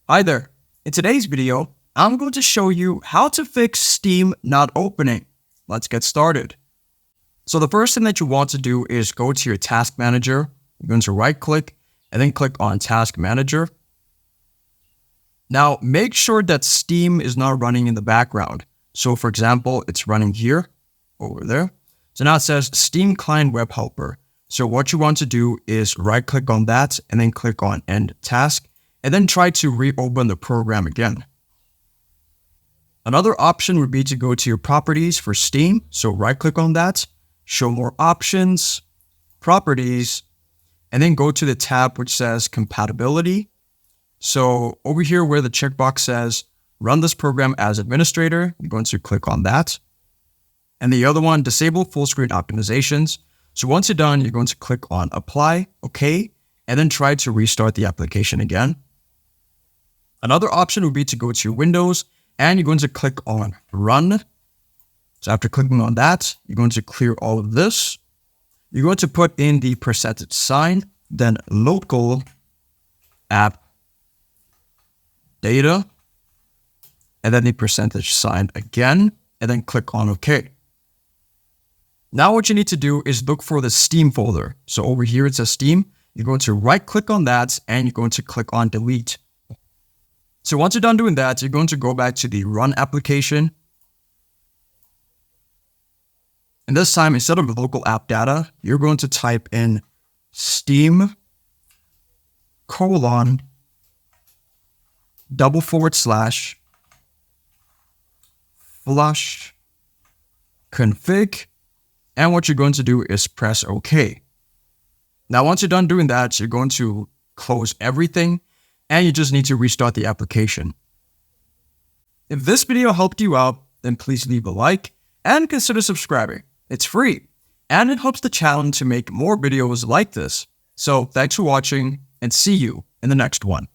Hi there. In today's video, I'm going to show you how to fix Steam not opening. Let's get started. So the first thing that you want to do is go to your task manager. You're going to right click and then click on task manager. Now make sure that Steam is not running in the background. So for example, it's running here, over there. So now it says Steam Client Web Helper. So what you want to do is right click on that and then click on End Task and then try to reopen the program again. Another option would be to go to your properties for Steam. So right click on that, show more options, properties, and then go to the tab which says compatibility. So over here where the checkbox says run this program as administrator, you're going to click on that. And the other one, disable full screen optimizations. So once you're done, you're going to click on apply, okay, and then try to restart the application again. Another option would be to go to your Windows and you're going to click on run. So after clicking on that, you're going to clear all of this. You're going to put in the %sign, then local app data, and then the %sign again, and then click on OK. Now what you need to do is look for the Steam folder. So over here it says Steam. You're going to right click on that and you're going to click on delete. So once you're done doing that, you're going to go back to the run application. And this time, instead of local app data, you're going to type in Steam : // flush config. And what you're going to do is press OK. Now, once you're done doing that, you're going to close everything and you just need to restart the application. If this video helped you out, then please leave a like and consider subscribing. It's free and it helps the channel to make more videos like this. So thanks for watching and see you in the next one.